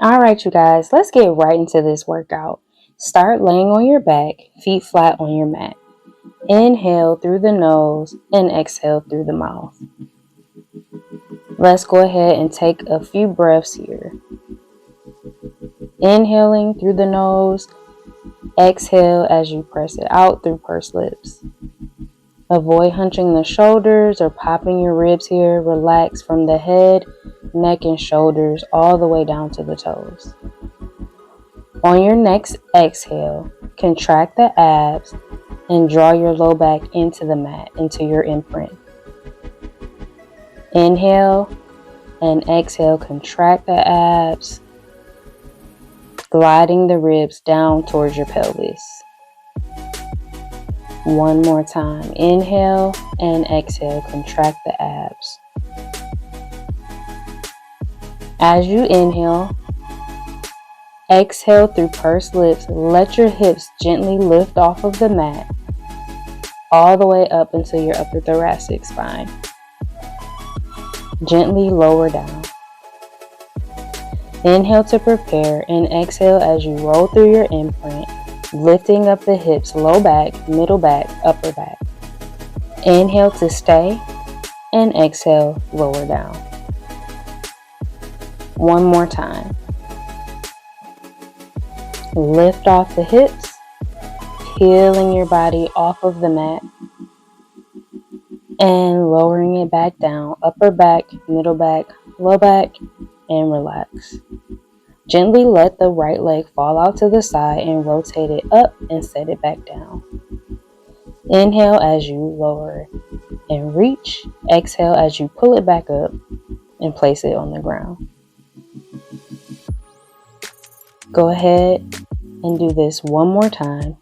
All right, you guys, let's get right into this workout. Start laying on your back, feet flat on your mat. Inhale through the nose and exhale through the mouth. Let's go ahead and take a few breaths here. Inhaling through the nose, exhale as you press it out through pursed lips. Avoid hunching the shoulders or popping your ribs here. Relax from the head, neck, and shoulders all the way down to the toes. On your next exhale, contract the abs and draw your low back into the mat, into your imprint. Inhale and exhale, contract the abs, gliding the ribs down towards your pelvis. One more time. Inhale and exhale, contract the abs. As you inhale, exhale through pursed lips. Let your hips gently lift off of the mat all the way up into your upper thoracic spine. Gently lower down. Inhale to prepare and exhale as you roll through your imprint, lifting up the hips, low back, middle back, upper back. Inhale to stay and exhale, lower down. One more time. Lift off the hips, peeling your body off of the mat and lowering it back down, upper back, middle back, low back, and relax. Gently let the right leg fall out to the side and rotate it up and set it back down. Inhale as you lower and reach. Exhale as you pull it back up and place it on the ground. Go ahead and do this one more time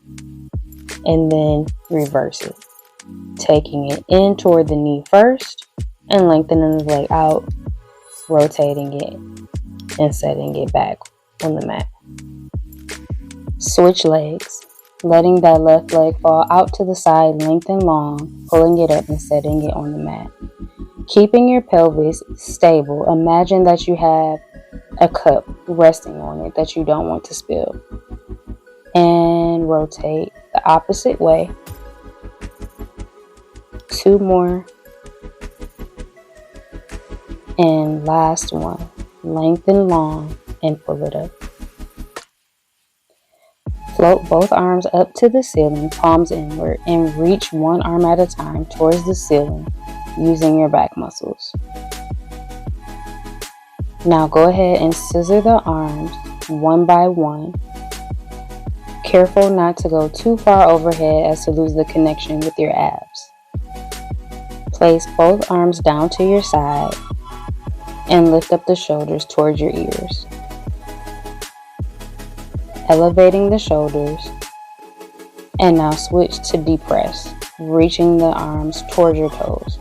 and then reverse it. Taking it in toward the knee first and lengthening the leg out, rotating it and setting it back on the mat. Switch legs, letting that left leg fall out to the side, lengthen long, pulling it up and setting it on the mat. Keeping your pelvis stable, imagine that you have a cup resting on it that you don't want to spill. And rotate the opposite way. 2 more. And last one. Lengthen long and pull it up. Float both arms up to the ceiling, palms inward, and reach one arm at a time towards the ceiling using your back muscles. Now go ahead and scissor the arms one by one. Careful not to go too far overhead as to lose the connection with your abs. Place both arms down to your side and lift up the shoulders towards your ears. Elevating the shoulders. And now switch to depress, reaching the arms towards your toes.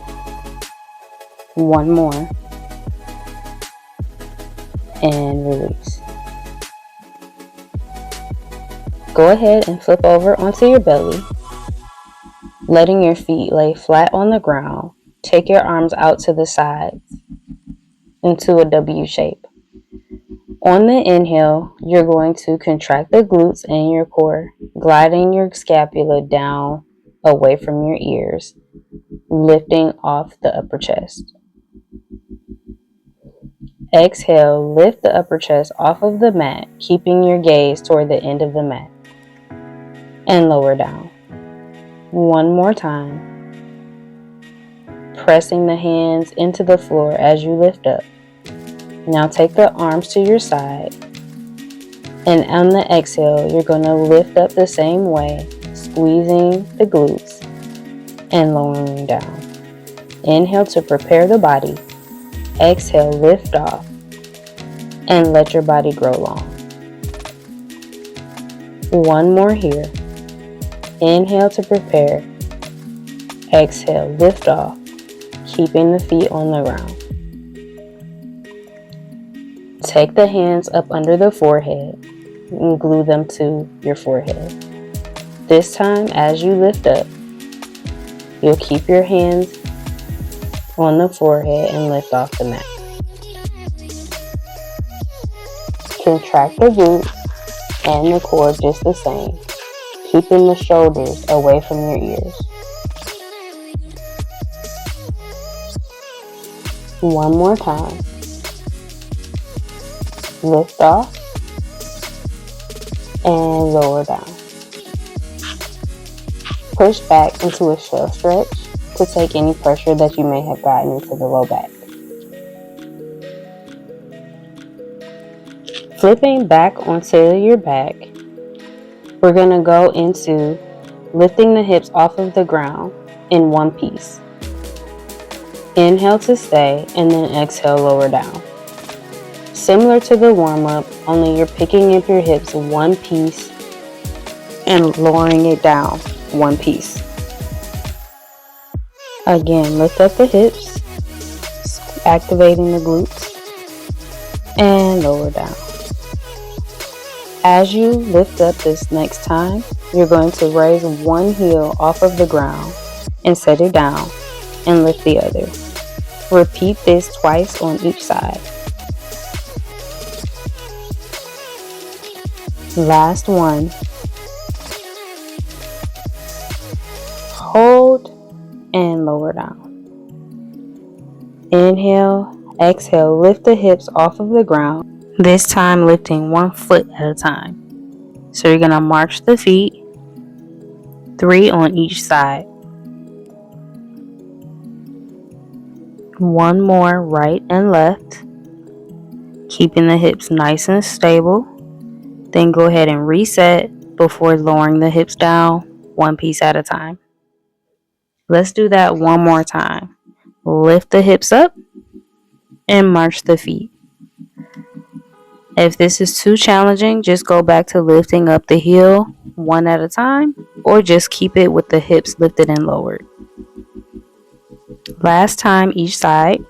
One more. And release. Go ahead and flip over onto your belly, letting your feet lay flat on the ground. Take your arms out to the sides into a W shape. On the inhale, you're going to contract the glutes and your core, gliding your scapula down away from your ears, lifting off the upper chest. Exhale, lift the upper chest off of the mat, keeping your gaze toward the end of the mat. And lower down. One more time. Pressing the hands into the floor as you lift up. Now take the arms to your side. And on the exhale, you're going to lift up the same way, squeezing the glutes and lowering down. Inhale to prepare the body. Exhale, lift off and let your body grow long. One more here. Inhale to prepare. Exhale, lift off, keeping the feet on the ground. Take the hands up under the forehead and glue them to your forehead. This time, as you lift up, you'll keep your hands on the forehead and lift off the mat. Contract the glutes and the core just the same, keeping the shoulders away from your ears. One more time. Lift off and lower down. Push back into a shell stretch to take any pressure that you may have gotten into the low back. Flipping back onto your back, we're going to go into lifting the hips off of the ground in one piece. Inhale to stay and then exhale, lower down. Similar to the warm-up, only you're picking up your hips one piece and lowering it down one piece. Again, lift up the hips, activating the glutes, and lower down. As you lift up this next time, you're going to raise one heel off of the ground and set it down and lift the other. Repeat this twice on each side. Last one. Hold and lower down. Inhale, exhale, lift the hips off of the ground. This time lifting one foot at a time. So you're going to march the feet, 3 on each side. One more right and left, keeping the hips nice and stable. Then go ahead and reset before lowering the hips down one piece at a time. Let's do that one more time. Lift the hips up and march the feet. If this is too challenging, just go back to lifting up the heel one at a time, or just keep it with the hips lifted and lowered. Last time each side.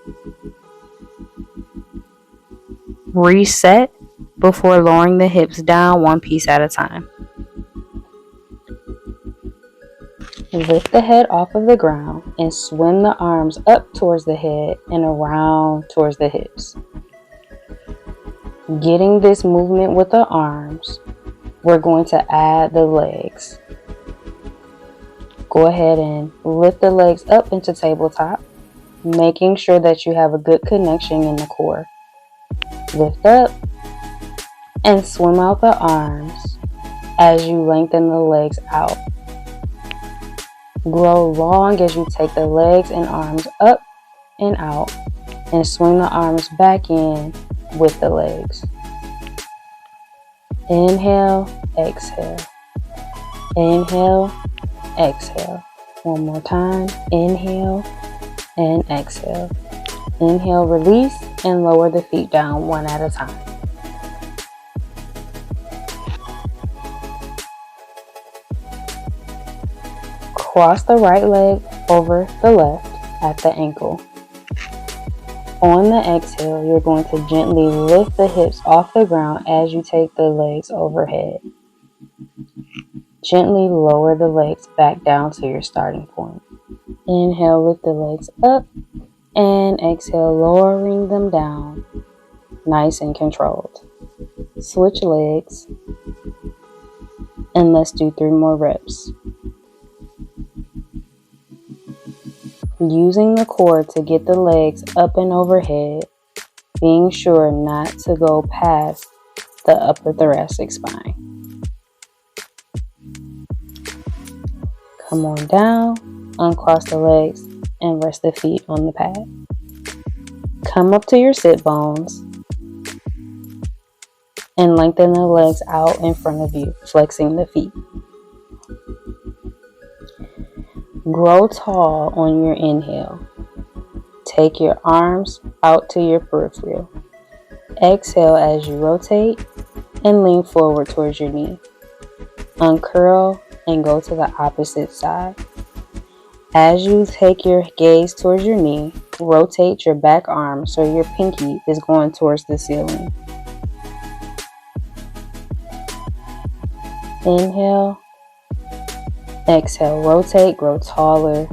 Reset before lowering the hips down one piece at a time. Lift the head off of the ground and swing the arms up towards the head and around towards the hips. Getting this movement with the arms, we're going to add the legs. Go ahead and lift the legs up into tabletop, making sure that you have a good connection in the core. Lift up and swim out the arms as you lengthen the legs out. Grow long as you take the legs and arms up and out and swing the arms back in with the legs. Inhale, exhale. Inhale, exhale. One more time. Inhale and exhale. Inhale, release, and lower the feet down one at a time. Cross the right leg over the left at the ankle. On the exhale, you're going to gently lift the hips off the ground as you take the legs overhead. Gently lower the legs back down to your starting point. Inhale, lift the legs up, and exhale, lowering them down, nice and controlled. Switch legs, and let's do 3 more reps. Using the core to get the legs up and overhead, being sure not to go past the upper thoracic spine. Come on down, uncross the legs, and rest the feet on the pad. Come up to your sit bones and lengthen the legs out in front of you, flexing the feet. Grow tall on your inhale. Take your arms out to your peripheral. Exhale as you rotate and lean forward towards your knee. Uncurl and go to the opposite side. As you take your gaze towards your knee, rotate your back arm so your pinky is going towards the ceiling. Inhale. Exhale, rotate, grow taller,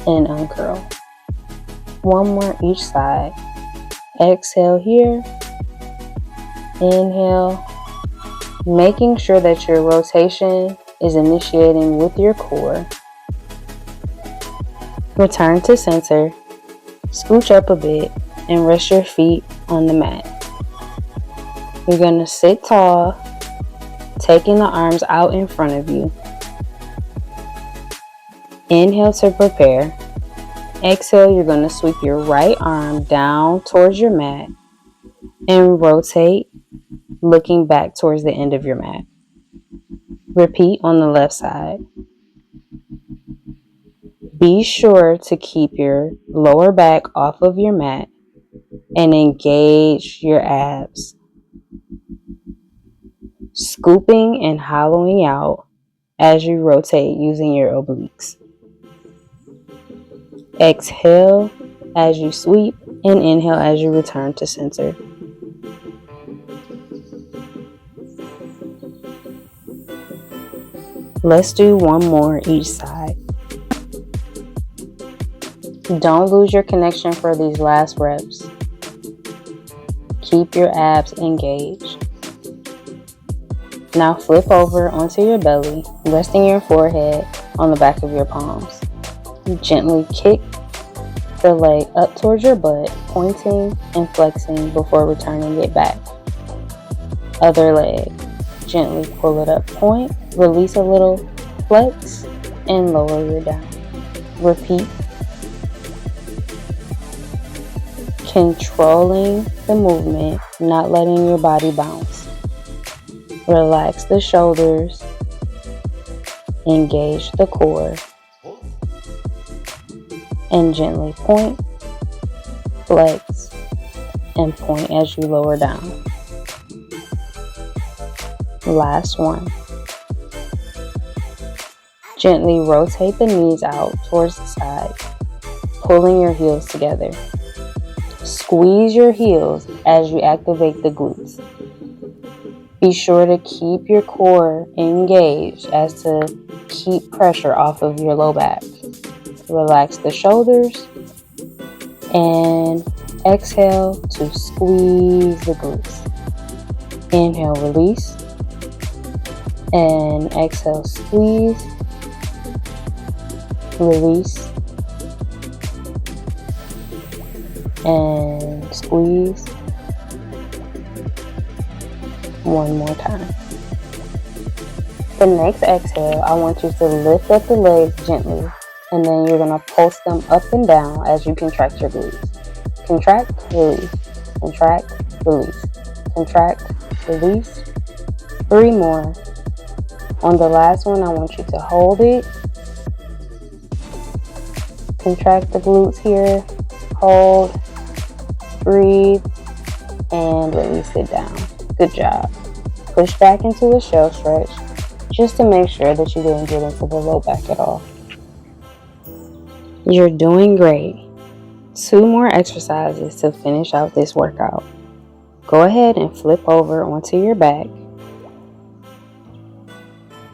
and uncurl. One more each side. Exhale here. Inhale, making sure that your rotation is initiating with your core. Return to center, scooch up a bit, and rest your feet on the mat. You're going to sit tall, taking the arms out in front of you. Inhale to prepare. Exhale, you're going to sweep your right arm down towards your mat and rotate, looking back towards the end of your mat. Repeat on the left side. Be sure to keep your lower back off of your mat and engage your abs. Scooping and hollowing out as you rotate using your obliques. Exhale as you sweep and inhale as you return to center. Let's do one more each side. Don't lose your connection for these last reps. Keep your abs engaged. Now flip over onto your belly, resting your forehead on the back of your palms. Gently kick the leg up towards your butt, pointing and flexing before returning it back. Other leg. Gently pull it up, point, release a little, flex, and lower your down. Repeat. Controlling the movement, not letting your body bounce. Relax the shoulders, engage the core, and gently point, flex, and point as you lower down. Last one. Gently rotate the knees out towards the side, pulling your heels together. Squeeze your heels as you activate the glutes. Be sure to keep your core engaged as to keep pressure off of your low back. Relax the shoulders and exhale to squeeze the glutes. Inhale, release, and exhale, squeeze, release, and squeeze. One more time. The next exhale, I want you to lift up the legs gently, and then you're going to pulse them up and down as you contract your glutes. Contract, release, contract, release, contract, release. 3 more. On the last one, I want you to hold it. Contract the glutes here, hold, breathe, and release it down. Good job. Push back into a shell stretch just to make sure that you didn't get into the low back at all. You're doing great. 2 more exercises to finish out this workout. Go ahead and flip over onto your back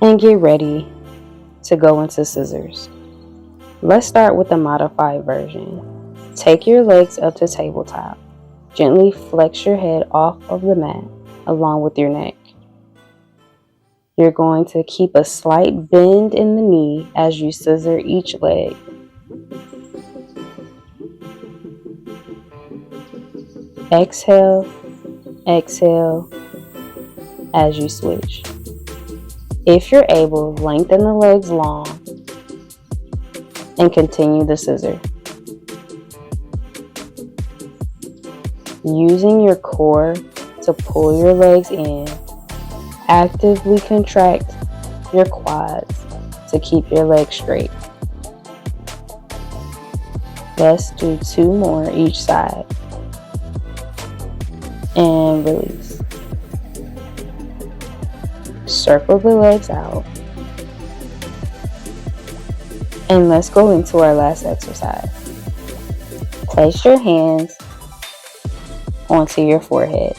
and get ready to go into scissors. Let's start with the modified version. Take your legs up to tabletop. Gently flex your head off of the mat along with your neck. You're going to keep a slight bend in the knee as you scissor each leg. Exhale, exhale as you switch. If you're able, lengthen the legs long and continue the scissor. Using your core to pull your legs in, actively contract your quads to keep your legs straight. Let's do 2 more each side. And release. Circle the legs out. And let's go into our last exercise. Place your hands onto your forehead.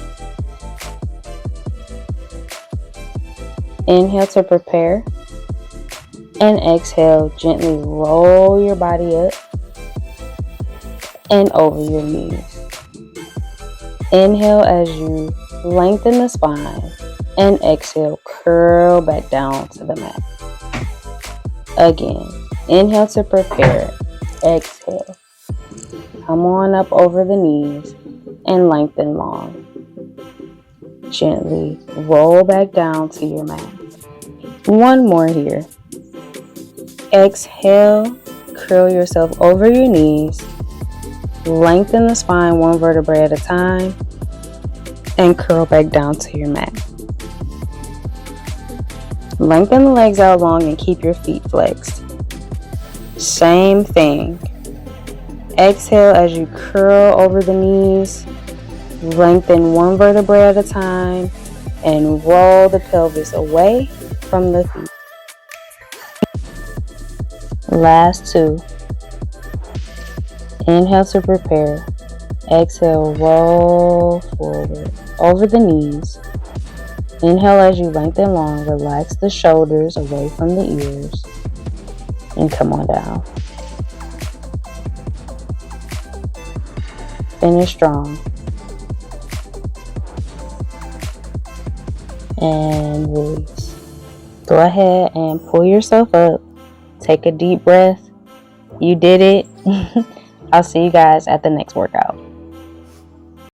Inhale to prepare, and exhale, gently roll your body up and over your knees. Inhale as you lengthen the spine, and exhale, curl back down to the mat. Again, inhale to prepare, exhale. Come on up over the knees and lengthen long. Gently roll back down to your mat. One more here. Exhale, curl yourself over your knees, lengthen the spine one vertebrae at a time, and curl back down to your mat. Lengthen the legs out long and keep your feet flexed. Same thing. Exhale as you curl over the knees, lengthen one vertebrae at a time, and roll the pelvis away from the feet. Last two. Inhale to prepare. Exhale, roll forward over the knees. Inhale as you lengthen long, relax the shoulders away from the ears, and come on down. Finish strong. And release. Go ahead and pull yourself up. Take a deep breath. You did it. I'll see you guys at the next workout.